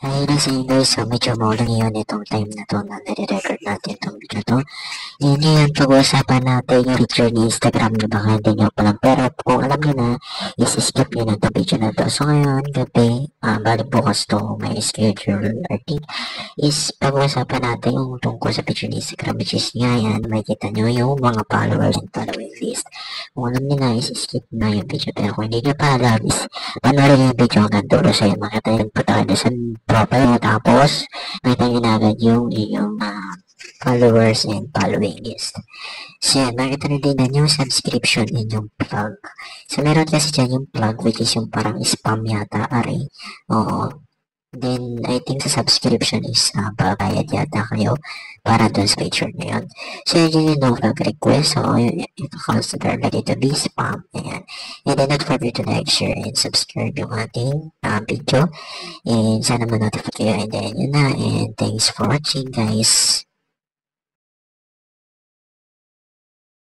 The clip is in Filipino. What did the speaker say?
Ayun na guys, so medyo maulan ngayon itong time na to na nire-record natin itong video to. And ngayon, pag-uusapan natin yung picture ni Instagram nyo, baka hindi nyo palang, pero kung alam nyo na, is-skip nyo na itong video na to. So ngayon, gabi, balik bukas to, may schedule article, is pag-uusapan natin yung tungkol sa picture ni Instagram, which is nga yan, makikita nyo yung mga followers and following list. Kung alam nyo na, is-skip na yung video, pero kung hindi nyo pa alam, is panoorin yung video hanggang dulo sa'yo, makita yung punta kayo sa profile mo, tapos makita nyo na agad yung inyong followers and following list. So yan, makita nyo din na yung subscription and yung plug. So meron kasi dyan yung plug, which is yung parang spam yata, aray. Oo. Then, I think sa subscription is babayad yata kayo para dun sa picture na yun. So, yun yung no flag request. So, you consider ready to be spam. Ayan. And then, don't forget to like, share, and subscribe yung ating video. And sana ma-notify kayo. And then, yun na. And thanks for watching, guys.